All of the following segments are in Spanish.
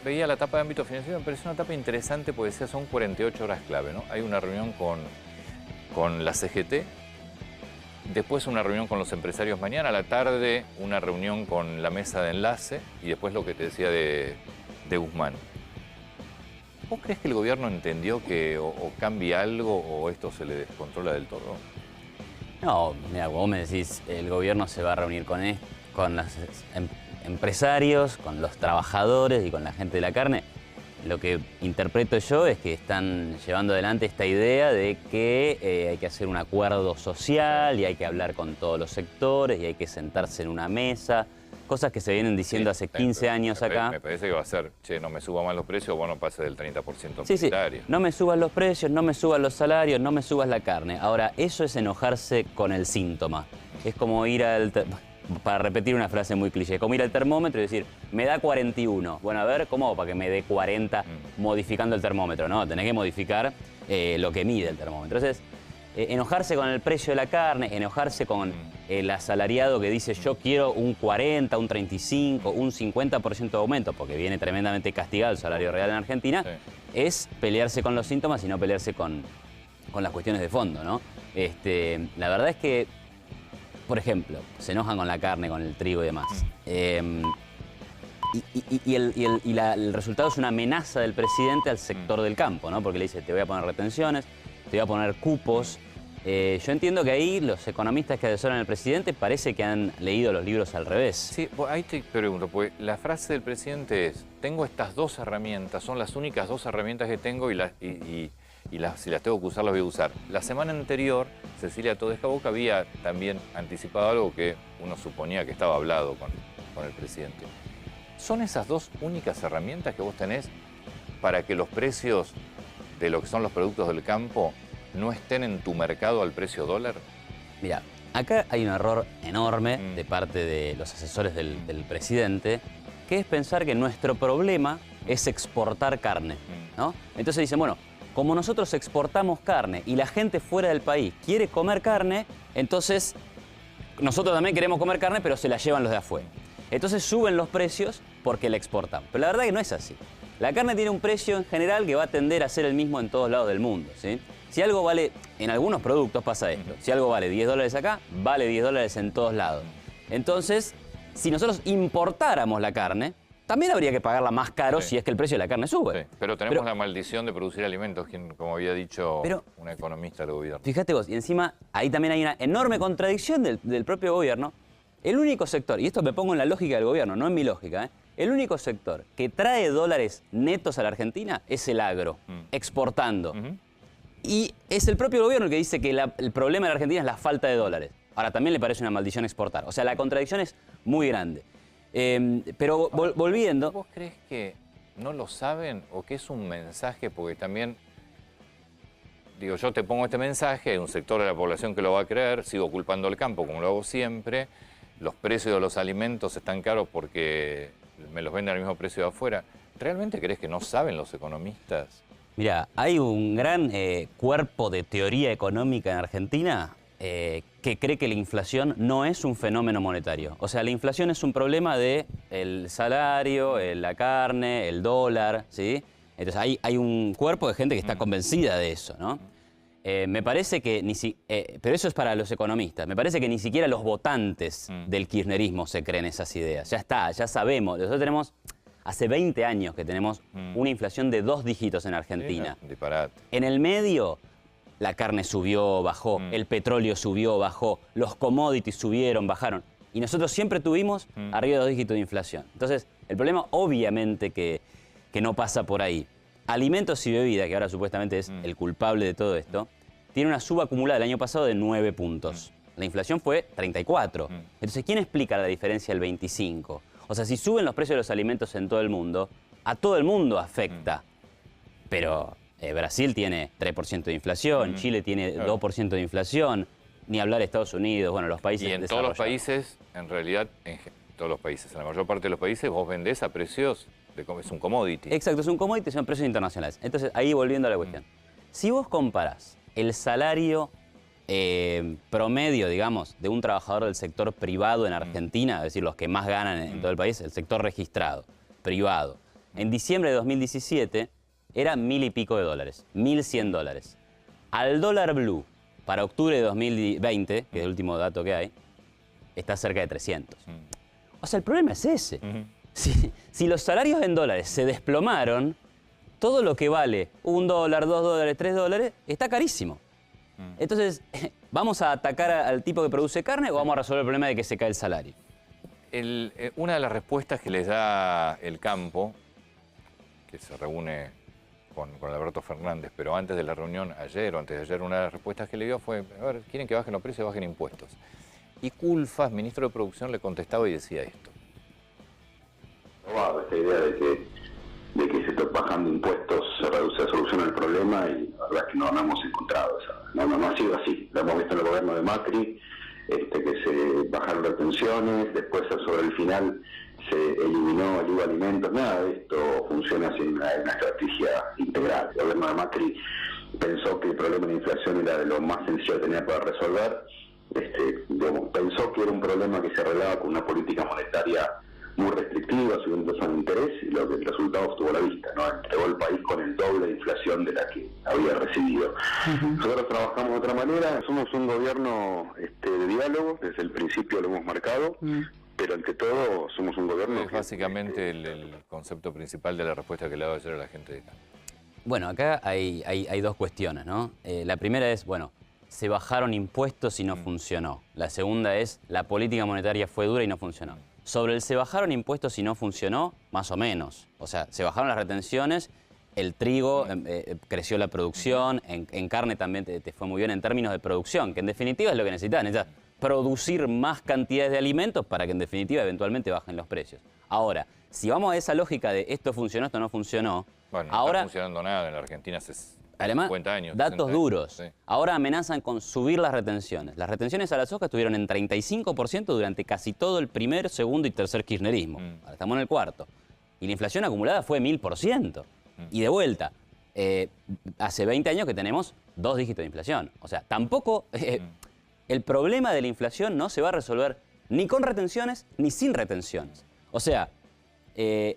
veía la etapa de ámbito financiero, me pareció una etapa interesante porque decía son 48 horas clave, ¿no? Hay una reunión con la CGT, después una reunión con los empresarios mañana, a la tarde una reunión con la mesa de enlace y después lo que te decía de Guzmán. ¿Vos crees que el gobierno entendió que o cambia algo o esto se le descontrola del todo? No, mira, vos me decís, el gobierno se va a reunir con los empresarios, con los trabajadores y con la gente de la carne. Lo que interpreto yo es que están llevando adelante esta idea de que hay que hacer un acuerdo social y hay que hablar con todos los sectores y hay que sentarse en una mesa. Cosas que se vienen diciendo hace 15 años acá. Me parece que va a ser, che, no me suba más los precios, vos no pases del 30% Sí, paritario. no me subas los precios, no me subas los salarios, no me subas la carne. Ahora, eso es enojarse con el síntoma. Es como ir para repetir una frase muy cliché, como ir al termómetro y decir, me da 41. Bueno, a ver, ¿cómo hago para que me dé 40 modificando el termómetro? No, tenés que modificar lo que mide el termómetro. Entonces, enojarse con el precio de la carne, enojarse con el asalariado que dice yo quiero un 40, un 35, un 50% de aumento, porque viene tremendamente castigado el salario real en Argentina, es pelearse con los síntomas y no pelearse con las cuestiones de fondo, ¿no? La verdad es que, por ejemplo, se enojan con la carne, con el trigo y demás. El resultado es una amenaza del presidente al sector del campo, ¿no? Porque le dice, te voy a poner retenciones, te voy a poner cupos. Yo entiendo que ahí los economistas que asesoran al presidente parece que han leído los libros al revés. Sí, ahí te pregunto, porque la frase del presidente es, tengo estas dos herramientas, son las únicas dos herramientas que tengo y si las tengo que usar, las voy a usar. La semana anterior, Cecilia Todesca Boca había también anticipado algo que uno suponía que estaba hablado con el presidente. ¿Son esas dos únicas herramientas que vos tenés para que los precios de lo que son los productos del campo no estén en tu mercado al precio dólar? Mira, acá hay un error enorme de parte de los asesores del presidente, que es pensar que nuestro problema es exportar carne, ¿no? Entonces dicen, bueno, como nosotros exportamos carne y la gente fuera del país quiere comer carne, entonces nosotros también queremos comer carne, pero se la llevan los de afuera. Entonces suben los precios porque la exportan. Pero la verdad que no es así. La carne tiene un precio en general que va a tender a ser el mismo en todos lados del mundo, ¿sí? Si algo vale, en algunos productos pasa esto, si algo vale $10 acá, vale $10 en todos lados. Entonces, si nosotros importáramos la carne, también habría que pagarla más caro si es que el precio de la carne sube. Sí, pero tenemos la maldición de producir alimentos, como había dicho una economista del gobierno. Fíjate vos, y encima ahí también hay una enorme contradicción del propio gobierno. El único sector, y esto me pongo en la lógica del gobierno, no en mi lógica, el único sector que trae dólares netos a la Argentina es el agro, exportando. Y es el propio gobierno el que dice que el problema de la Argentina es la falta de dólares. Ahora, también le parece una maldición exportar. O sea, la contradicción es muy grande. Pero volviendo... ¿Vos crees que no lo saben o que es un mensaje? Porque también, digo, yo te pongo este mensaje, hay un sector de la población que lo va a creer, sigo culpando al campo como lo hago siempre, los precios de los alimentos están caros porque me los venden al mismo precio de afuera. ¿Realmente crees que no saben los economistas? Mira, hay un gran cuerpo de teoría económica en Argentina que cree que la inflación no es un fenómeno monetario. O sea, la inflación es un problema del salario, la carne, el dólar, ¿sí? Entonces hay un cuerpo de gente que está convencida de eso, ¿no? Me parece que pero eso es para los economistas. Me parece que ni siquiera los votantes del kirchnerismo se creen esas ideas. Ya está, ya sabemos. Nosotros tenemos... Hace 20 años que tenemos una inflación de 2 dígitos en Argentina. Sí, disparate. En el medio, la carne subió, bajó, el petróleo subió, bajó, los commodities subieron, bajaron. Y nosotros siempre tuvimos arriba de 2 dígitos de inflación. Entonces, el problema obviamente que no pasa por ahí. Alimentos y bebidas, que ahora supuestamente es el culpable de todo esto, tiene una suba acumulada el año pasado de 9 puntos. La inflación fue 34. Entonces, ¿quién explica la diferencia del 25? O sea, si suben los precios de los alimentos en todo el mundo, a todo el mundo afecta. Pero Brasil tiene 3% de inflación, Chile tiene 2% de inflación, ni hablar de Estados Unidos, bueno, los países y en todos los países, en realidad, en todos los países, en la mayor parte de los países, vos vendés a precios, es un commodity. Exacto, es un commodity, son precios internacionales. Entonces, ahí volviendo a la cuestión. Si vos comparás el salario promedio, digamos, de un trabajador del sector privado en Argentina, es decir, los que más ganan en todo el país, el sector registrado, privado, En diciembre de 2017 era 1.000 y pico de dólares, 1.100 dólares. Al dólar blue, para octubre de 2020, que es el último dato que hay, está cerca de 300. O sea, el problema es ese. Si los salarios en dólares se desplomaron, todo lo que vale $1, $2, $3, está carísimo. Entonces, ¿vamos a atacar al tipo que produce carne o vamos a resolver el problema de que se cae el salario? Una de las respuestas que les da el campo, que se reúne con Alberto Fernández, pero antes de la reunión, ayer o antes de ayer, una de las respuestas que le dio fue, a ver, quieren que bajen los precios, bajen impuestos. Y Culfas, ministro de Producción, le contestaba y decía esto. Esta idea de que se está bajando impuestos se soluciona el problema, y la verdad es que no hemos encontrado esa. No ha sido así. Lo hemos visto en el gobierno de Macri, que se bajaron retenciones, después sobre el final se eliminó el IVA alimentos. Nada de esto funciona sin una estrategia integral. El gobierno de Macri pensó que el problema de inflación era de lo más sencillo que tenía para resolver. Pensó que era un problema que se arreglaba con una política monetaria muy restrictiva, subiendo tasas de interés, y el resultado estuvo a la vista, ¿no? Entregó el país con el doble de inflación de la que había recibido. Nosotros trabajamos de otra manera, somos un gobierno de diálogo, desde el principio lo hemos marcado, pero ante todo somos un gobierno... Es básicamente el concepto principal de la respuesta que le va a hacer a la gente de acá. Bueno, acá hay dos cuestiones, ¿no? La primera es, bueno, se bajaron impuestos y no funcionó. La segunda es, la política monetaria fue dura y no funcionó. Sobre el se bajaron impuestos y no funcionó, más o menos. O sea, se bajaron las retenciones, el trigo, creció la producción, en carne también te fue muy bien en términos de producción, que en definitiva es lo que necesitas. Necesitas producir más cantidades de alimentos para que en definitiva eventualmente bajen los precios. Ahora, si vamos a esa lógica de esto funcionó, esto no funcionó, bueno, no está funcionando nada en la Argentina hace... Además, 50 años, datos duros. Sí. Ahora amenazan con subir las retenciones. Las retenciones a la soja estuvieron en 35% durante casi todo el primer, segundo y tercer kirchnerismo. Ahora estamos en el cuarto. Y la inflación acumulada fue 1000%. Y de vuelta, hace 20 años que tenemos 2 dígitos de inflación. O sea, tampoco... el problema de la inflación no se va a resolver ni con retenciones ni sin retenciones. O sea,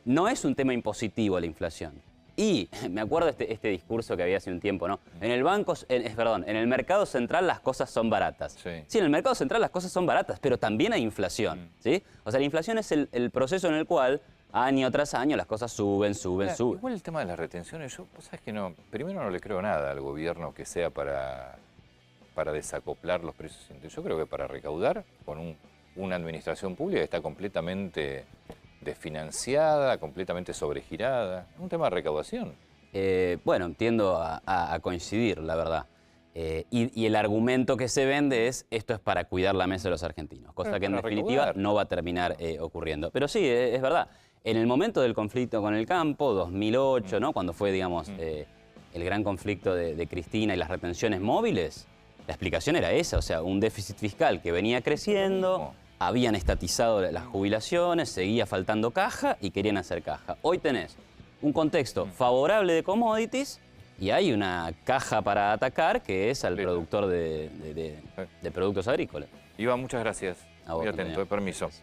no es un tema impositivo la inflación. Y me acuerdo este discurso que había hace un tiempo, ¿no? En el mercado central las cosas son baratas. Sí, en el mercado central las cosas son baratas, pero también hay inflación, ¿sí? O sea, la inflación es el proceso en el cual año tras año las cosas suben. Igual el tema de las retenciones, vos sabés que no, primero no le creo nada al gobierno que sea para desacoplar los precios. Yo creo que para recaudar con una administración pública que está completamente desfinanciada, completamente sobregirada. Es un tema de recaudación. Bueno, tiendo a coincidir, la verdad. Y el argumento que se vende es esto es para cuidar la mesa de los argentinos, cosa que en definitiva no va a terminar ocurriendo. Pero sí, es verdad. En el momento del conflicto con el campo, 2008, ¿no? Cuando fue, digamos, el gran conflicto de Cristina y las retenciones móviles, la explicación era esa, o sea, un déficit fiscal que venía creciendo, habían estatizado las jubilaciones, seguía faltando caja y querían hacer caja. Hoy tenés un contexto favorable de commodities y hay una caja para atacar que es al productor de productos agrícolas. Iván, muchas gracias. A vos, muy atento, permiso.